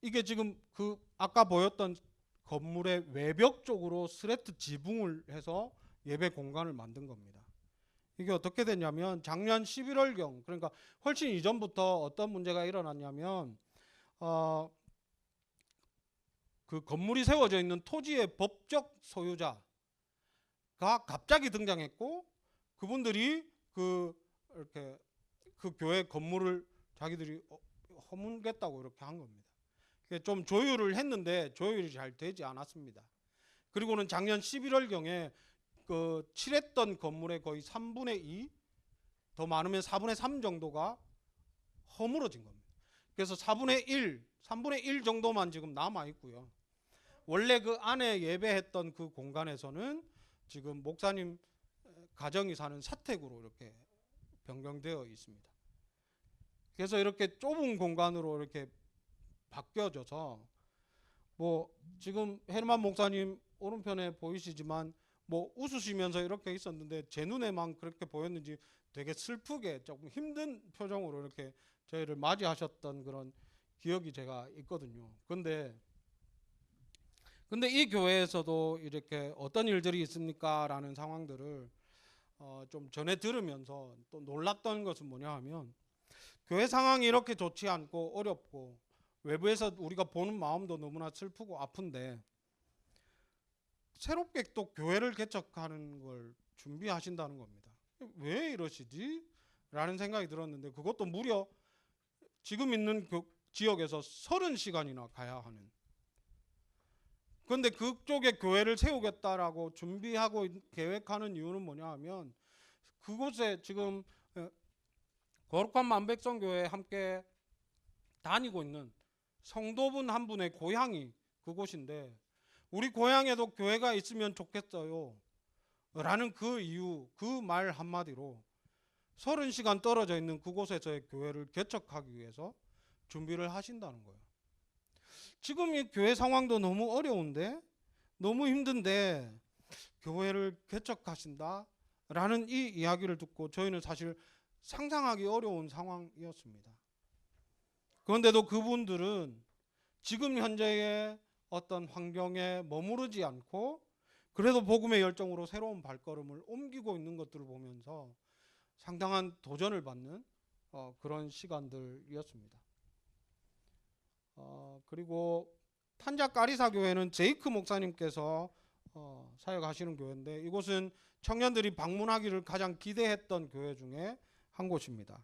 이게 지금 그 아까 보였던 건물의 외벽 쪽으로 스레트 지붕을 해서 예배 공간을 만든 겁니다. 이게 어떻게 됐냐면 작년 11월경, 그러니까 훨씬 이전부터 어떤 문제가 일어났냐면 그 건물이 세워져 있는 토지의 법적 소유자가 갑자기 등장했고 그분들이 이렇게 그 교회 건물을 자기들이 허물겠다고 이렇게 한 겁니다. 좀 조율을 했는데 조율이 잘 되지 않았습니다. 그리고는 작년 11월경에 그 칠했던 건물의 거의 3분의 2, 더 많으면 4분의 3 정도가 허물어진 겁니다. 그래서 4분의 1, 3분의 1 정도만 지금 남아 있고요. 원래 그 안에 예배했던 그 공간에서는 지금 목사님 가정이 사는 사택으로 이렇게 변경되어 있습니다. 그래서 이렇게 좁은 공간으로 이렇게 바뀌어져서 지금 헤르만 목사님 오른편에 보이시지만 웃으시면서 이렇게 있었는데 제 눈에만 그렇게 보였는지 되게 슬프게 조금 힘든 표정으로 이렇게 저희를 맞이하셨던 그런 기억이 제가 있거든요. 근데 이 교회에서도 이렇게 어떤 일들이 있습니까? 라는 상황들을 좀 전해 들으면서 또 놀랐던 것은 뭐냐 하면 교회 상황이 이렇게 좋지 않고 어렵고 외부에서 우리가 보는 마음도 너무나 슬프고 아픈데 새롭게 또 교회를 개척하는 걸 준비하신다는 겁니다. 왜 이러시지? 라는 생각이 들었는데 그것도 무려 지금 있는 지역에서 30시간이나 가야 하는. 그런데 그쪽에 교회를 세우겠다라고 준비하고 계획하는 이유는 뭐냐 하면 그곳에 지금 거룩한 만백성 교회에 함께 다니고 있는 성도분 한 분의 고향이 그곳인데 우리 고향에도 교회가 있으면 좋겠어요 라는 그 이유, 그 말 한마디로 30시간 떨어져 있는 그곳에서의 교회를 개척하기 위해서 준비를 하신다는 거예요. 지금 이 교회 상황도 너무 어려운데 너무 힘든데 교회를 개척하신다 라는 이 이야기를 듣고 저희는 사실 상상하기 어려운 상황이었습니다. 그런데도 그분들은 지금 현재의 어떤 환경에 머무르지 않고 그래도 복음의 열정으로 새로운 발걸음을 옮기고 있는 것들을 보면서 상당한 도전을 받는 그런 시간들이었습니다. 그리고 탄작 까리사 교회는 제이크 목사님께서 사역하시는 교회인데 이곳은 청년들이 방문하기를 가장 기대했던 교회 중에 한 곳입니다.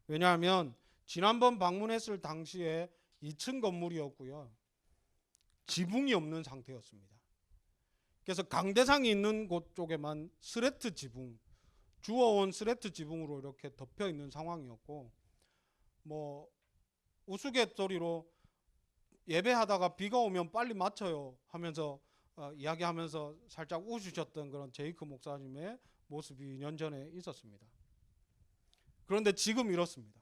왜냐하면 지난번 방문했을 당시에 2층 건물이었고요. 지붕이 없는 상태였습니다. 그래서 강대상이 있는 곳 쪽에만 스레트 지붕, 주워온 스레트 지붕으로 이렇게 덮여 있는 상황이었고, 뭐 우스갯소리로 예배하다가 비가 오면 빨리 맞춰요 하면서 이야기하면서 살짝 웃으셨던 그런 제이크 목사님의 모습이 2년 전에 있었습니다. 그런데 지금 이렇습니다.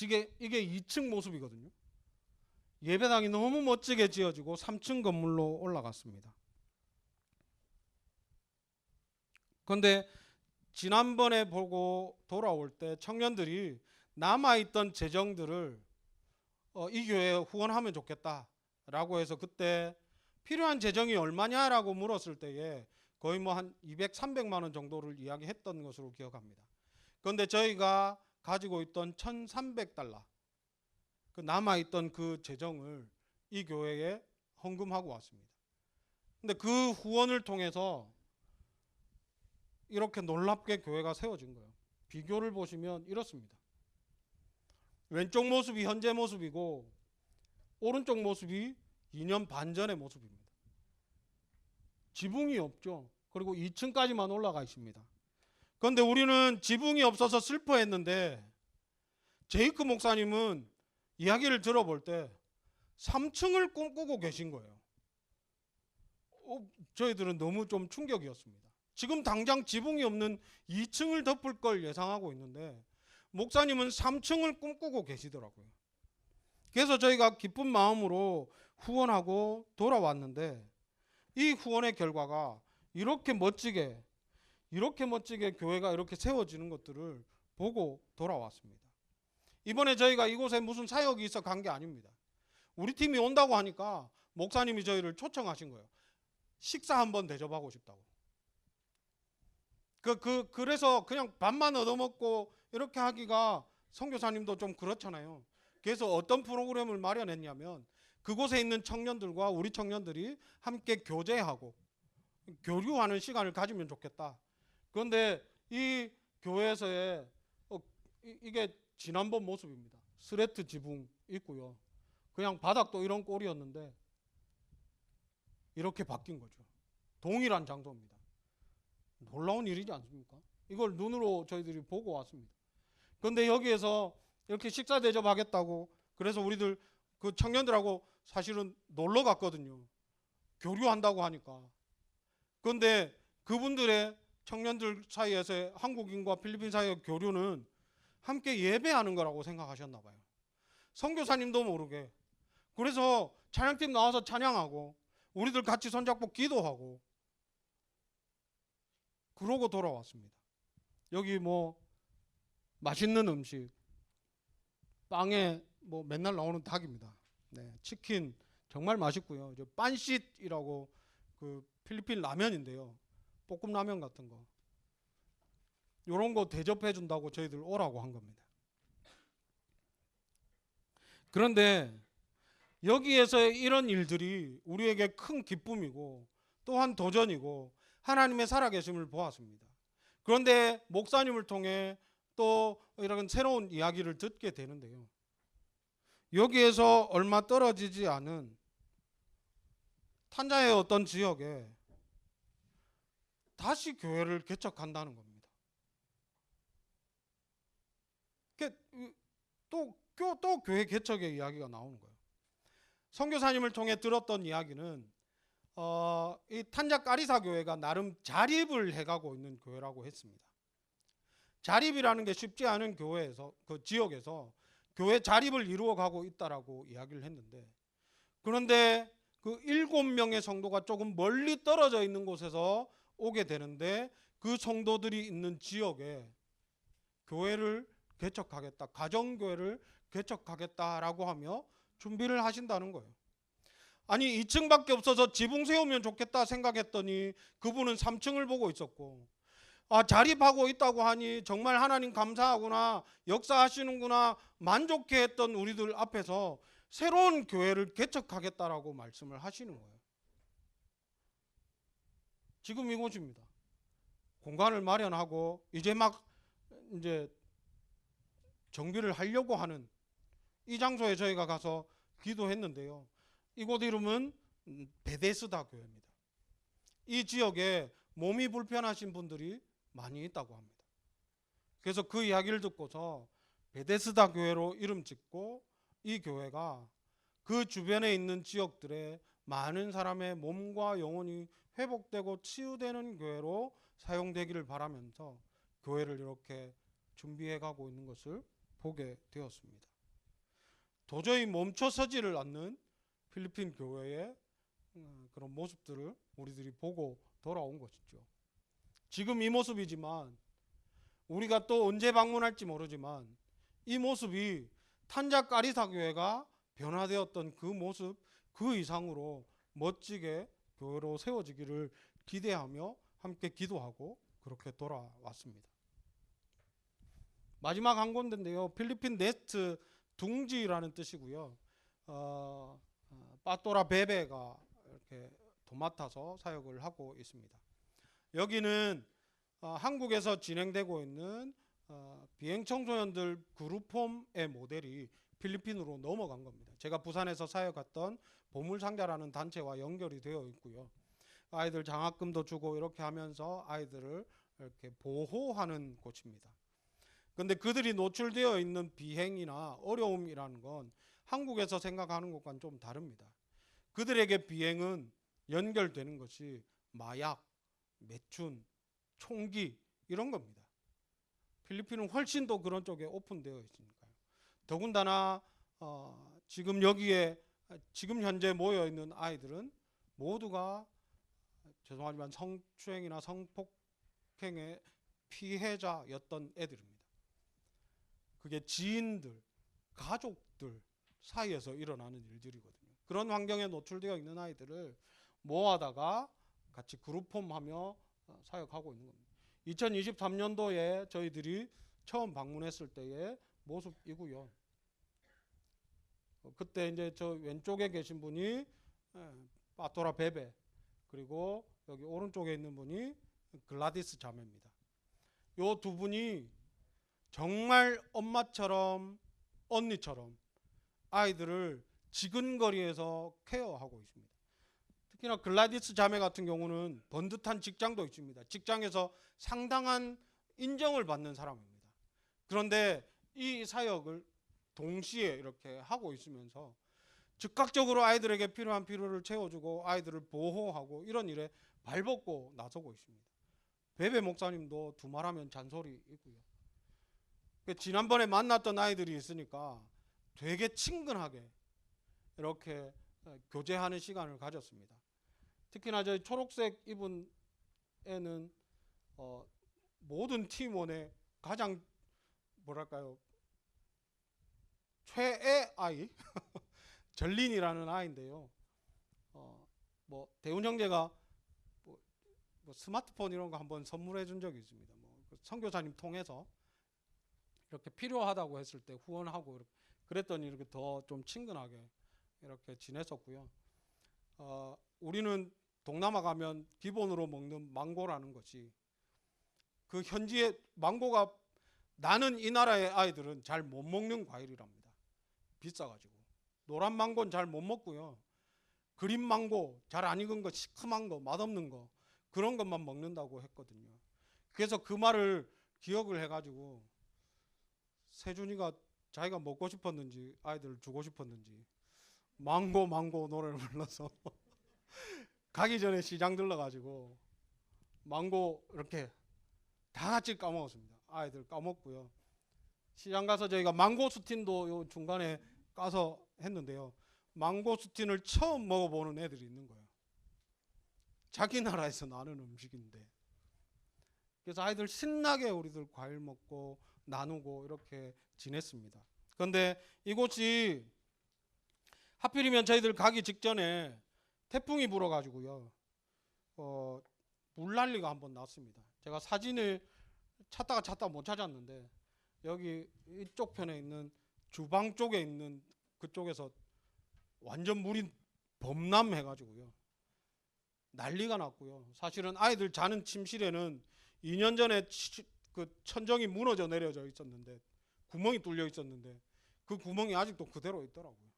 이게 2층 모습이거든요. 예배당이 너무 멋지게 지어지고 3층 건물로 올라갔습니다. 그런데 지난번에 보고 돌아올 때 청년들이 남아있던 재정들을 이 교회에 후원하면 좋겠다라고 해서 그때 필요한 재정이 얼마냐라고 물었을 때에 거의 뭐 한 200, 300만 원 정도를 이야기했던 것으로 기억합니다. 그런데 저희가 가지고 있던 1,300달러 그 남아있던 그 재정을 이 교회에 헌금하고 왔습니다. 근데 그 후원을 통해서 이렇게 놀랍게 교회가 세워진 거예요. 비교를 보시면 이렇습니다. 왼쪽 모습이 현재 모습이고 오른쪽 모습이 2년 반 전의 모습입니다. 지붕이 없죠. 그리고 2층까지만 올라가 있습니다. 그런데 우리는 지붕이 없어서 슬퍼했는데 제이크 목사님은 이야기를 들어볼 때 3층을 꿈꾸고 계신 거예요. 저희들은 너무 좀 충격이었습니다. 지금 당장 지붕이 없는 2층을 덮을 걸 예상하고 있는데 목사님은 3층을 꿈꾸고 계시더라고요. 그래서 저희가 기쁜 마음으로 후원하고 돌아왔는데 이 후원의 결과가 이렇게 멋지게 교회가 이렇게 세워지는 것들을 보고 돌아왔습니다. 이번에 저희가 이곳에 무슨 사역이 있어 간 게 아닙니다. 우리 팀이 온다고 하니까 목사님이 저희를 초청하신 거예요. 식사 한번 대접하고 싶다고. 그래서 그냥 밥만 얻어먹고 이렇게 하기가 선교사님도 좀 그렇잖아요. 그래서 어떤 프로그램을 마련했냐면 그곳에 있는 청년들과 우리 청년들이 함께 교제하고 교류하는 시간을 가지면 좋겠다. 그런데 이 교회에서의 이게 지난번 모습입니다. 스레트 지붕 있고요. 그냥 바닥도 이런 꼴이었는데 이렇게 바뀐 거죠. 동일한 장소입니다. 놀라운 일이지 않습니까? 이걸 눈으로 저희들이 보고 왔습니다. 그런데 여기에서 이렇게 식사 대접하겠다고 그래서 우리들 그 청년들하고 사실은 놀러 갔거든요. 교류한다고 하니까. 그런데 그분들의 청년들 사이에서의 한국인과 필리핀 사이의 교류는 함께 예배하는 거라고 생각하셨나 봐요. 선교사님도 모르게. 그래서 찬양팀 나와서 찬양하고 우리들 같이 손잡고 기도하고 그러고 돌아왔습니다. 여기 뭐 맛있는 음식, 빵에 뭐 맨날 나오는 닭입니다. 네, 치킨 정말 맛있고요. 빤싯이라고 그 필리핀 라면인데요. 볶음 라면 같은 거. 이런 거 대접해 준다고 저희들 오라고 한 겁니다. 그런데 여기에서의 이런 일들이 우리에게 큰 기쁨이고 또한 도전이고 하나님의 살아계심을 보았습니다. 그런데 목사님을 통해 또 이런 새로운 이야기를 듣게 되는데요. 여기에서 얼마 떨어지지 않은 탄자의 어떤 지역에 다시 교회를 개척한다는 겁니다. 또 교회 개척의 이야기가 나오는 거예요. 선교사님을 통해 들었던 이야기는 이 탄자 까리사 교회가 나름 자립을 해가고 있는 교회라고 했습니다. 자립이라는 게 쉽지 않은 교회에서 그 지역에서 교회 자립을 이루어가고 있다라고 이야기를 했는데 그런데 그 7명의 성도가 조금 멀리 떨어져 있는 곳에서 오게 되는데 그 성도들이 있는 지역에 교회를 개척하겠다, 가정교회를 개척하겠다라고 하며 준비를 하신다는 거예요. 아니 2층밖에 없어서 지붕 세우면 좋겠다 생각했더니 그분은 3층을 보고 있었고 자립하고 있다고 하니 정말 하나님 감사하구나, 역사하시는구나, 만족해했던 우리들 앞에서 새로운 교회를 개척하겠다라고 말씀을 하시는 거예요. 지금 이곳입니다. 공간을 마련하고 이제 막 정비를 하려고 하는 이 장소에 저희가 가서 기도했는데요. 이곳 이름은 베데스다 교회입니다. 이 지역에 몸이 불편하신 분들이 많이 있다고 합니다. 그래서 그 이야기를 듣고서 베데스다 교회로 이름 짓고 이 교회가 그 주변에 있는 지역들에 많은 사람의 몸과 영혼이 회복되고 치유되는 교회로 사용되기를 바라면서 교회를 이렇게 준비해 가고 있는 것을 보게 되었습니다. 도저히 멈춰서지를 않는 필리핀 교회의 그런 모습들을 우리들이 보고 돌아온 것이죠. 지금 이 모습이지만 우리가 또 언제 방문할지 모르지만 이 모습이 탄자 까리사 교회가 변화되었던 그 모습 그 이상으로 멋지게 교회로 세워지기를 기대하며 함께 기도하고 그렇게 돌아왔습니다. 마지막 한 군데인데요. 필리핀 네스트 둥지라는 뜻이고요. 빠또라 베베가 이렇게 도맡아서 사역을 하고 있습니다. 여기는 한국에서 진행되고 있는 비행 청소년들 그룹홈의 모델이 필리핀으로 넘어간 겁니다. 제가 부산에서 사역했던 보물상자라는 단체와 연결이 되어 있고요. 아이들 장학금도 주고 이렇게 하면서 아이들을 이렇게 보호하는 곳입니다. 그런데 그들이 노출되어 있는 비행이나 어려움이라는 건 한국에서 생각하는 것과는 좀 다릅니다. 그들에게 비행은 연결되는 것이 마약, 매춘, 총기 이런 겁니다. 필리핀은 훨씬 더 그런 쪽에 오픈되어 있으니까요. 더군다나 지금 여기에 지금 현재 모여 있는 아이들은 모두가 죄송하지만 성추행이나 성폭행의 피해자였던 애들입니다. 그게 지인들, 가족들 사이에서 일어나는 일들이거든요. 그런 환경에 노출되어 있는 아이들을 모아다가 같이 그룹홈하며 사역하고 있는 겁니다. 2023년도에 저희들이 처음 방문했을 때의 모습이고요. 그때 이제 저 왼쪽에 계신 분이 빠또라 베베, 그리고 여기 오른쪽에 있는 분이 글라디스 자매입니다. 요 두 분이 정말 엄마처럼 언니처럼 아이들을 지근거리에서 케어하고 있습니다. 특히나 글라디스 자매 같은 경우는 번듯한 직장도 있습니다. 직장에서 상당한 인정을 받는 사람입니다. 그런데 이 사역을 동시에 이렇게 하고 있으면서 즉각적으로 아이들에게 필요한 필요를 채워주고 아이들을 보호하고 이런 일에 발벗고 나서고 있습니다. 베베 목사님도 두말하면 잔소리이고요. 지난번에 만났던 아이들이 있으니까 되게 친근하게 이렇게 교제하는 시간을 가졌습니다. 특히나 저희 초록색 입은 애는 모든 팀원의 가장 뭐랄까요 최애 아이 전린이라는 아이인데요. 뭐 대훈 형제가 뭐 스마트폰 이런 거 한번 선물해 준 적이 있습니다. 선교사님 통해서 이렇게 필요하다고 했을 때 후원하고 이렇게 그랬더니 이렇게 더 좀 친근하게 이렇게 지냈었고요. 우리는 동남아 가면 기본으로 먹는 망고라는 것이 그 현지의 망고가 나는 이 나라의 아이들은 잘 못 먹는 과일이랍니다. 비싸가지고 노란 망고는 잘 못 먹고요. 그린 망고 잘 안 익은 거 시큼한 거 맛없는 거 그런 것만 먹는다고 했거든요. 그래서 그 말을 기억을 해가지고 세준이가 자기가 먹고 싶었는지 아이들을 주고 싶었는지 망고 노래를 불러서 가기 전에 시장 들러가지고 망고 이렇게 다 같이 까먹었습니다. 아이들 까먹고요. 시장 가서 저희가 망고스틴도 요 중간에 까서 했는데요. 망고스틴을 처음 먹어보는 애들이 있는 거예요. 자기 나라에서 나는 음식인데. 그래서 아이들 신나게 우리들 과일 먹고 나누고 이렇게 지냈습니다. 그런데 이곳이 하필이면 저희들 가기 직전에 태풍이 불어가지고요. 불난리가 한번 났습니다. 제가 사진을 찾다가 못 찾았는데 여기 이쪽 편에 있는 주방 쪽에 있는 그쪽에서 완전 물이 범람해가지고요. 난리가 났고요. 사실은 아이들 자는 침실에는 2년 전에 그 천정이 무너져 내려져 있었는데 구멍이 뚫려 있었는데 그 구멍이 아직도 그대로 있더라고요.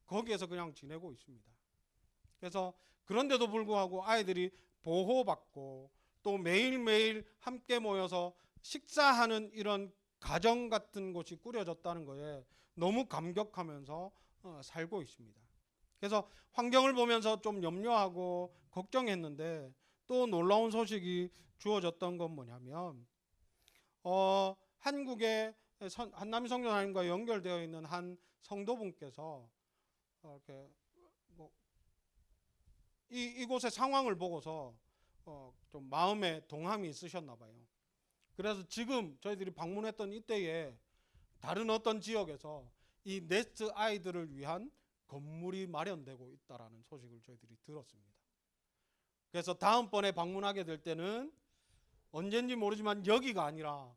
거기에서 그냥 지내고 있습니다. 그래서 그런데도 불구하고 아이들이 보호받고 또 매일매일 함께 모여서 식사하는 이런 가정 같은 곳이 꾸려졌다는 거에 너무 감격하면서 살고 있습니다. 그래서 환경을 보면서 좀 염려하고 걱정했는데 또 놀라운 소식이 주어졌던 건 뭐냐면 한국의 한남이 성전하나님과 연결되어 있는 한 성도분께서 이렇게 이곳의 상황을 보고서 좀 마음에 동함이 있으셨나 봐요. 그래서 지금 저희들이 방문했던 이때에 다른 어떤 지역에서 이 네스트 아이들을 위한 건물이 마련되고 있다라는 소식을 저희들이 들었습니다. 그래서 다음번에 방문하게 될 때는 언젠지 모르지만 여기가 아니라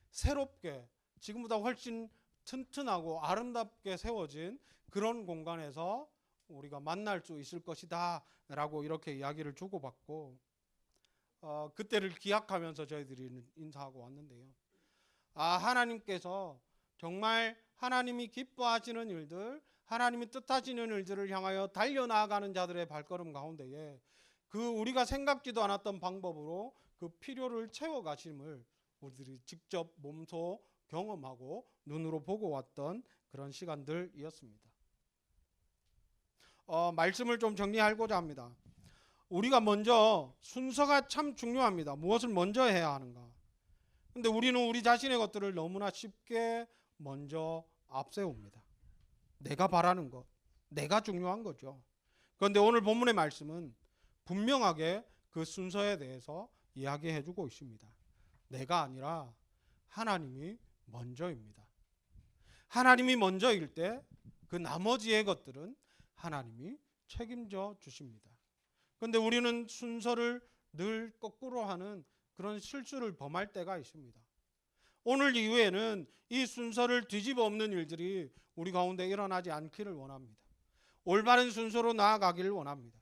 새롭게 지금보다 훨씬 튼튼하고 아름답게 세워진 그런 공간에서 우리가 만날 수 있을 것이다 라고 이렇게 이야기를 주고받고 그때를 기약하면서 저희들이 인사하고 왔는데요. 하나님께서 정말 하나님이 기뻐하시는 일들, 하나님이 뜻하시는 일들을 향하여 달려나가는 자들의 발걸음 가운데에 그 우리가 생각지도 않았던 방법으로 그 필요를 채워가심을 우리들이 직접 몸소 경험하고 눈으로 보고 왔던 그런 시간들이었습니다. 말씀을 좀 정리하고자 합니다. 우리가 먼저 순서가 참 중요합니다. 무엇을 먼저 해야 하는가. 근데 우리는 우리 자신의 것들을 너무나 쉽게 먼저 앞세웁니다. 내가 바라는 것, 내가 중요한 거죠. 그런데 오늘 본문의 말씀은 분명하게 그 순서에 대해서 이야기해 주고 있습니다. 내가 아니라 하나님이 먼저입니다. 하나님이 먼저일 때 그 나머지의 것들은 하나님이 책임져 주십니다. 그런데 우리는 순서를 늘 거꾸로 하는 그런 실수를 범할 때가 있습니다. 오늘 이후에는 이 순서를 뒤집어 엎는 일들이 우리 가운데 일어나지 않기를 원합니다. 올바른 순서로 나아가기를 원합니다.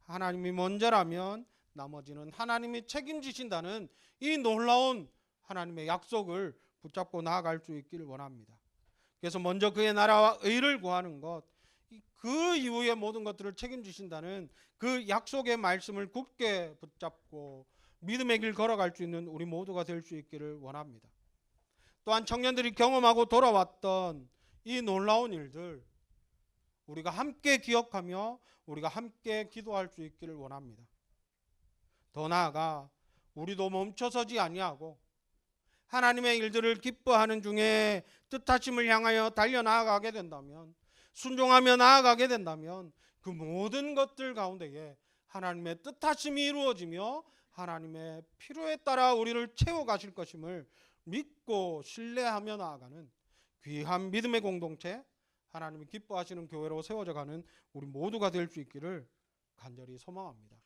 하나님이 먼저라면 나머지는 하나님이 책임지신다는 이 놀라운 하나님의 약속을 붙잡고 나아갈 수 있기를 원합니다. 그래서 먼저 그의 나라와 의를 구하는 것, 그 이후의 모든 것들을 책임지신다는 그 약속의 말씀을 굳게 붙잡고 믿음의 길 걸어갈 수 있는 우리 모두가 될 수 있기를 원합니다. 또한 청년들이 경험하고 돌아왔던 이 놀라운 일들 우리가 함께 기억하며 우리가 함께 기도할 수 있기를 원합니다. 더 나아가 우리도 멈춰서지 아니하고 하나님의 일들을 기뻐하는 중에 뜻하심을 향하여 달려나아가게 된다면, 순종하며 나아가게 된다면 그 모든 것들 가운데에 하나님의 뜻하심이 이루어지며 하나님의 필요에 따라 우리를 채워가실 것임을 믿고 신뢰하며 나아가는 귀한 믿음의 공동체, 하나님이 기뻐하시는 교회로 세워져가는 우리 모두가 될 수 있기를 간절히 소망합니다.